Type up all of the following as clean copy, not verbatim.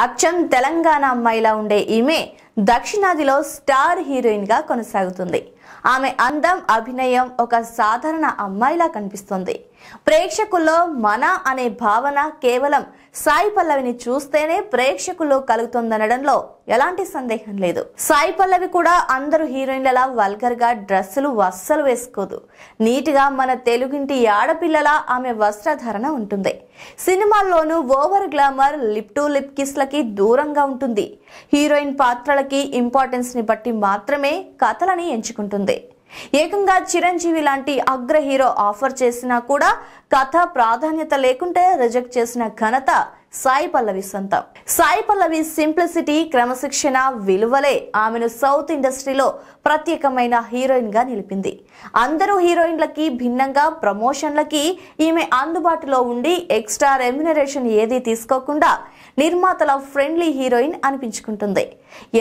అచ్చం తెలంగాణ అమ్మాయిలా ఉండే ఈమె దక్షిణాదిలో స్టార్ హీరోయిన్ గా కొనసాగుతుంది. ఆమె అందం, అభినయం ఒక సాధారణ అమ్మాయిలా కనిపిస్తుంది. ప్రేక్షకుల్లో మన అనే భావన కేవలం సాయి పల్లవిని చూస్తేనే ప్రేక్షకుల్లో కలుగుతుందనడంలో ఎలాంటి సందేహం లేదు. సాయి పల్లవి కూడా అందరూ హీరోయిన్లలా వల్గర్ గా డ్రెస్సులు అస్సలు వేసుకోదు. నీట్ గా మన తెలుగింటి ఆడపిల్లలా ఆమె వస్త్రధారణ ఉంటుంది. సినిమాల్లోనూ over glamour, lip to lip kiss లకి దూరంగా ఉంటుంది. హీరోయిన్ పాత్రలకి ఇంపార్టెన్స్ ని బట్టి మాత్రమే కథలని ఎంచుకుంటుంది. ఏకంగా చిరంజీవి లాంటి అగ్ర హీరో ఆఫర్ చేసినా కూడా కథ ప్రాధాన్యత లేకుంటే రిజెక్ట్ చేసిన ఘనత సాయి పల్లవి సొంతం. సాయి పల్లవి సింప్లిసిటీ, క్రమశిక్షణ, విలువలే ఆమెను సౌత్ ఇండస్ట్రీలో ప్రత్యేకమైన హీరోయిన్ గా నిలిపింది. అందరూ హీరోయిన్లకి భిన్నంగా ప్రమోషన్లకి ఈమె అందుబాటులో ఉండి ఎక్స్ట్రా రెమ్యునరేషన్ ఏదీ తీసుకోకుండా నిర్మాతల ఫ్రెండ్లీ హీరోయిన్ అనిపించుకుంటుంది.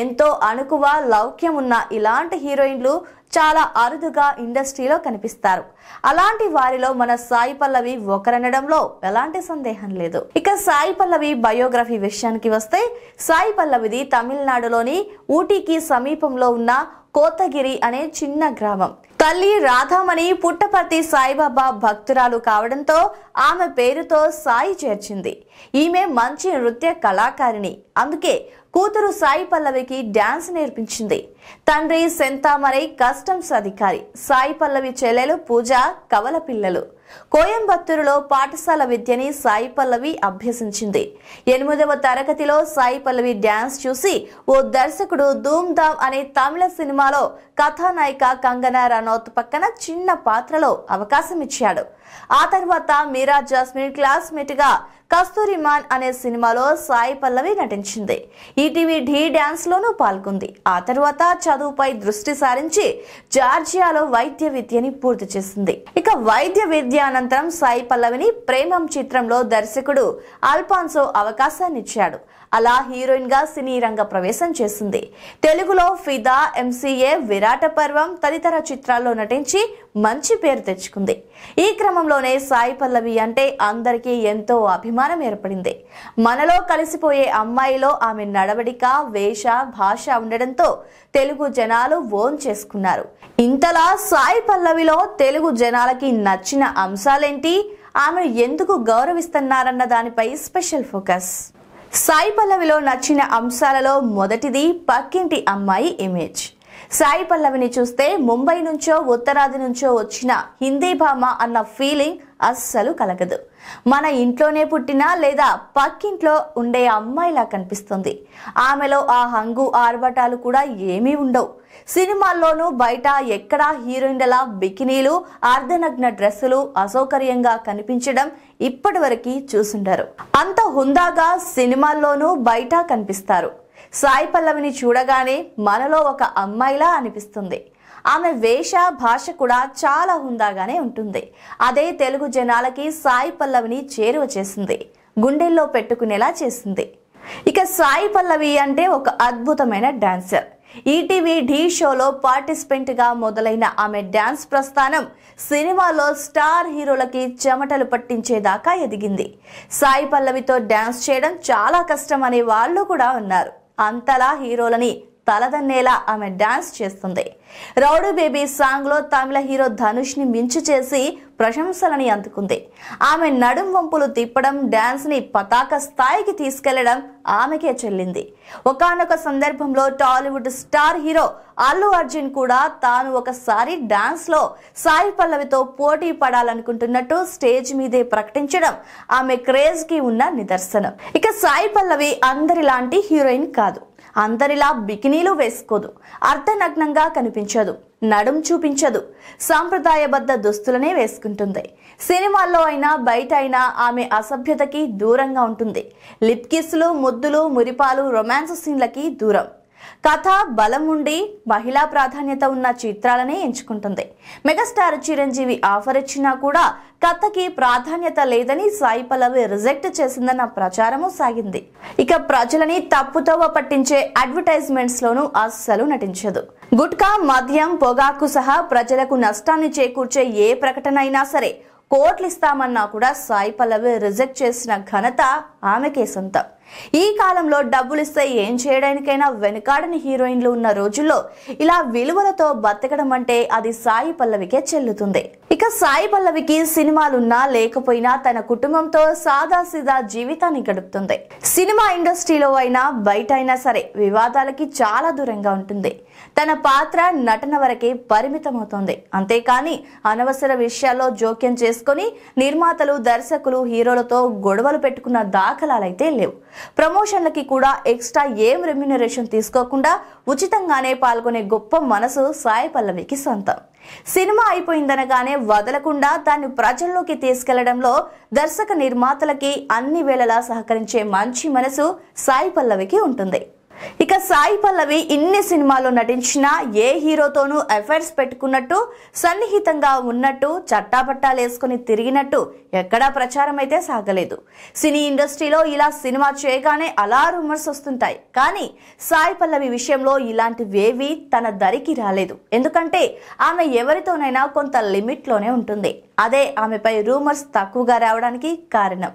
ఎంతో అణుకువ, లౌక్యం ఉన్న ఇలాంటి హీరోయిన్లు చాలా అరుదుగా ఇండస్ట్రీలో కనిపిస్తారు. అలాంటి వారిలో మన సాయి పల్లవి ఒకరనడంలో ఎలాంటి సందేహం లేదు. ఇక సాయి పల్లవి బయోగ్రఫీ విషయానికి వస్తే, సాయి పల్లవిది తమిళనాడులోని ఊటీకి సమీపంలో ఉన్న కోతగిరి అనే చిన్న గ్రామం. తల్లి రాధామణి పుట్టపర్తి సాయిబాబా భక్తురాలు కావడంతో ఆమె పేరుతో సాయి చేర్చింది. ఈమె మంచి నృత్య కళాకారిణి. అందుకే కూతురు సాయి పల్లవికి డాన్స్ నేర్పించింది. తండ్రి సెంతామరై కస్టమ్స్ అధికారి. సాయి పల్లవి చెల్లెలు పూజ కవల పిల్లలు. కోయంబత్తూరులో పాఠశాల విద్యని సాయి పల్లవి అభ్యసించింది. 8వ తరగతిలో సాయి పల్లవి డాన్స్ చూసి ఓ దర్శకుడు ధూమ్ ధామ్ అనే తమిళ సినిమాలో కథానాయిక కంగనా రనౌత్ పక్కన చిన్న పాత్రలో అవకాశం ఇచ్చాడు. ఆ తర్వాత మీరా జాస్మిన్ క్లాస్మేట్ గా కస్తూరిమాన్ అనే సినిమాలో సాయి పల్లవి నటించింది. ఈటీవీ ఢీ డాన్స్ లోనూ పాల్గొంది. ఆ తర్వాత చదువుపై దృష్టి సారించి జార్జియాలో వైద్య విద్యని పూర్తి చేసింది. ఇక వైద్య విద్య అనంతరం సాయి పల్లవిని ప్రేమం చిత్రంలో దర్శకుడు అల్ఫాన్సో అవకాశాన్ని ఇచ్చాడు. అలా హీరోయిన్ గా సినీ రంగ ప్రవేశం చేసింది. తెలుగులో ఫిదా, ఎంసీఏ, విరాట పర్వం తదితర చిత్రాల్లో నటించి మంచి పేరు తెచ్చుకుంది. ఈ క్రమంలోనే సాయి పల్లవి అంటే అందరికీ ఎంతో అభిమానం ఏర్పడింది. మనలో కలిసిపోయే అమ్మాయిలో ఆమె నడవడిక, వేష, భాష ఉండడంతో తెలుగు జనాలు ఓన్ చేసుకున్నారు. ఇంతలా సాయి పల్లవిలో తెలుగు జనాలకి నచ్చిన అంశాలేంటి, ఆమెను ఎందుకు గౌరవిస్తున్నారన్న దానిపై స్పెషల్ ఫోకస్. సాయి పల్లవిలో నచ్చిన అంశాలలో మొదటిది పక్కింటి అమ్మాయి ఇమేజ్. సాయి పల్లవిని చూస్తే ముంబై నుంచో ఉత్తరాది నుంచో వచ్చిన హిందీ భామ అన్న ఫీలింగ్ అస్సలు కలగదు. మన ఇంట్లోనే పుట్టిన లేదా పక్కింట్లో ఉండే అమ్మాయిలా కనిపిస్తుంది. ఆమెలో ఆ హంగు, ఆర్భటాలు కూడా ఏమీ ఉండవు. సినిమాల్లోనూ బయట ఎక్కడా హీరోయిన్ల బికినీలు, అర్ధనగ్న డ్రెస్సులు అసౌకర్యంగా కనిపించడం ఇప్పటి వరకు చూసుంటారు. అంత హుందాగా సినిమాల్లోనూ బయట కనిపిస్తారు. సాయి పల్లవిని చూడగానే మనలో ఒక అమ్మాయిలా అనిపిస్తుంది. ఆమె వేష, భాష కూడా చాలా హుందాగానే ఉంటుంది. అదే తెలుగు జనాలకి సాయి పల్లవిని చేరువ చేసింది, గుండెల్లో పెట్టుకునేలా చేసింది. ఇక సాయి పల్లవి అంటే ఒక అద్భుతమైన డాన్సర్. ఈటీవీ ఢీ షోలో పార్టిసిపెంట్ గా మొదలైన ఆమె డాన్స్ ప్రస్థానం సినిమాలో స్టార్ హీరోలకి చెమటలు పట్టించేదాకా ఎదిగింది. సాయి పల్లవితో డాన్స్ చేయడం చాలా కష్టం అనే వాళ్ళు కూడా ఉన్నారు. అంతలా హీరోలని తలదన్నేలా ఆమె డాన్స్ చేస్తుంది. రౌడీ బేబీ సాంగ్ లో తమిళ హీరో ధనుష్ ని మించి చేసి ప్రశంసలని అందుకుంది. ఆమె నడుం వంపులు తిప్పడం, డాన్స్ ని పతాక స్థాయికి తీసుకెళ్లడం ఆమెకే చెల్లింది. ఒకానొక సందర్భంలో టాలీవుడ్ స్టార్ హీరో అల్లు అర్జున్ కూడా తాను ఒకసారి డాన్స్ లో సాయి పల్లవితో పోటీ పడాలనుకుంటున్నట్టు స్టేజ్ మీదే ప్రకటించడం ఆమె క్రేజ్ కి ఉన్న నిదర్శనం. ఇక సాయి పల్లవి అందరిలాంటి హీరోయిన్ కాదు. అందరిలా బికినీలు వేసుకోదు, అర్ధనగ్నంగా కనిపించదు, నడుం చూపించదు, సాంప్రదాయబద్ధ దుస్తులనే వేసుకుంటుంది. సినిమాల్లో అయినా బయట అయినా ఆమె అసభ్యతకి దూరంగా ఉంటుంది. లిప్ కిస్లు, ముద్దులు, మురిపాలు, రొమాన్స్ సీన్లకి దూరం. కథ బలం ఉండి మహిళా ప్రాధాన్యత ఉన్న చిత్రాలనే ఎంచుకుంటుంది. మెగాస్టార్ చిరంజీవి ఆఫర్ ఇచ్చినా కూడా కథకి ప్రాధాన్యత లేదని సాయి పల్లవి రిజెక్ట్ చేసిందన్న ప్రచారము సాగింది. ఇక ప్రజలని తప్పుతోవ పట్టించే అడ్వర్టైజ్మెంట్స్ లోనూ అస్సలు నటించదు. గుట్కా, మద్యం, పొగాకు సహా ప్రజలకు నష్టాన్ని చేకూర్చే ఏ ప్రకటన అయినా సరే కోట్లు ఇస్తామన్నా కూడా సాయి పల్లవి రిజెక్ట్ చేసిన ఘనత ఆమెకే సొంతం. ఈ కాలంలో డబ్బులిస్తే ఏం చేయడానికైనా వెనుకాడని హీరోయిన్లు ఉన్న రోజుల్లో ఇలా విలువలతో బతకడం అంటే అది సాయి పల్లవికే చెల్లుతుంది. ఇక సాయి పల్లవికి సినిమాలున్నా లేకపోయినా తన కుటుంబంతో సాదాసీదా జీవితాన్ని గడుపుతుంది. సినిమా ఇండస్ట్రీలో అయినా బయట అయినా సరే వివాదాలకి చాలా దూరంగా ఉంటుంది. తన పాత్ర నటన వరకే పరిమితమవుతోంది. అంతేకాని అనవసర విషయాల్లో జోక్యం చేసుకుని నిర్మాతలు దర్శకులు హీరోలతో గొడవలు పెట్టుకున్న దాఖలాలైతే లేవు. ప్రమోషన్లకి కూడా ఎక్స్ట్రా ఏం రెమ్యూనరేషన్ తీసుకోకుండా ఉచితంగానే పాల్గొనే గొప్ప మనసు సాయి పల్లవికి సొంతం. సినిమా అయిపోయిందనగానే వదలకుండా దాన్ని ప్రజల్లోకి తీసుకెళ్లడంలో దర్శక నిర్మాతలకి అన్ని వేళలా సహకరించే మంచి మనసు సాయి పల్లవికి ఉంటుంది. ఇక సాయి పల్లవి ఇన్ని సినిమాల్లో నటించినా ఏ హీరోతోనూ అఫైర్స్ పెట్టుకున్నట్టు, సన్నిహితంగా ఉన్నట్టు, చట్టాపట్టాలేసుకుని తిరిగినట్టు ఎక్కడా ప్రచారం అయితే సాగలేదు. సినీ ఇండస్ట్రీలో ఇలా సినిమా చేయగానే అలా రూమర్స్ వస్తుంటాయి. కానీ సాయి పల్లవి విషయంలో ఇలాంటివేవీ తన దరికి రాలేదు. ఎందుకంటే ఆమె ఎవరితోనైనా కొంత లిమిట్లోనే ఉంటుంది. అదే ఆమెపై రూమర్స్ తక్కువగా రావడానికి కారణం.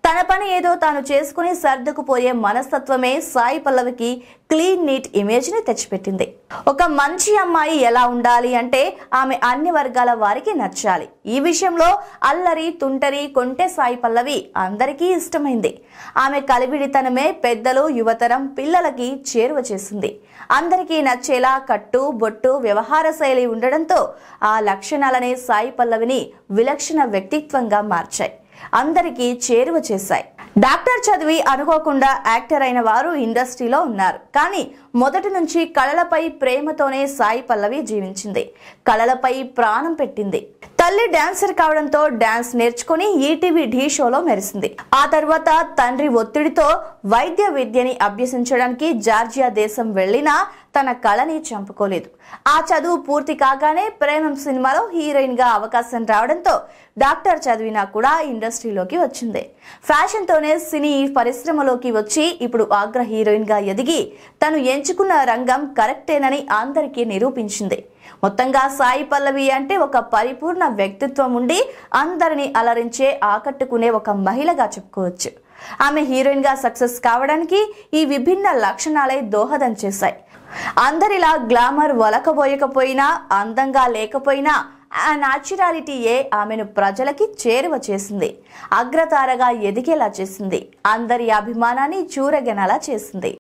తన పని ఏదో తాను చేసుకుని సర్దుకుపోయే మనస్తత్వమే సాయి పల్లవికి క్లీన్ నీట్ ఇమేజ్ ని తెచ్చిపెట్టింది. ఒక మంచి అమ్మాయి ఎలా ఉండాలి అంటే ఆమె అన్ని వర్గాల వారికి నచ్చాలి. ఈ విషయంలో అల్లరి తుంటరి కొంటె సాయి పల్లవి అందరికీ ఇష్టమైంది. ఆమె కలివిడితనమే పెద్దలు యువతరం పిల్లలకి చేరువ చేసింది. అందరికీ నచ్చేలా కట్టు బొట్టు వ్యవహార శైలి ఉండడంతో ఆ లక్షణాలనే సాయి పల్లవిని విలక్షణ వ్యక్తిత్వంగా మార్చాయి, అందరికీ చేరువ చేశాయి. డాక్టర్ చదివి అనుకోకుండా యాక్టర్ అయిన వారు ఇండస్ట్రీలో ఉన్నారు. కానీ మొదటి నుంచి కళలపై ప్రేమతోనే సాయి పల్లవి జీవించింది. కళలపై ప్రాణం పెట్టింది. తల్లి డాన్సర్ కావడంతో డాన్స్ నేర్చుకుని ఈటీవీ ఢీ షోలో మెరిసింది. ఆ తర్వాత తండ్రి ఒత్తిడితో వైద్య విద్యని అభ్యసించడానికి జార్జియా దేశం వెళ్లినా తన కళని చంపుకోలేదు. ఆ చదువు పూర్తి కాగానే ప్రేమం సినిమాలో హీరోయిన్ గా అవకాశం రావడంతో డాక్టర్ చదివినా కూడా ఇండస్ట్రీలోకి వచ్చింది. ఫ్యాషన్ తోనే సినీ పరిశ్రమలోకి వచ్చి ఇప్పుడు అగ్ర హీరోయిన్ గా ఎదిగి తను ఎంచుకున్న రంగం కరెక్టేనని అందరికీ నిరూపించింది. మొత్తంగా సాయి పల్లవి అంటే ఒక పరిపూర్ణ వ్యక్తిత్వం ఉండి అందరినీ అలరించే ఆకట్టుకునే ఒక మహిళగా చెప్పుకోవచ్చు. ఆమె హీరోయిన్ గా సక్సెస్ కావడానికి ఈ విభిన్న లక్షణాలే దోహదం చేశాయి. అందరిలా గ్లామర్ వలకబోయకపోయినా అందంగా లేకపోయినా ఆ న్యాచురాలిటీయే ఆమెను ప్రజలకి చేరువ చేసింది. అగ్రతారగా ఎదిగేలా చేసింది. అందరి అభిమానాన్ని చూరగెనలా చేసింది.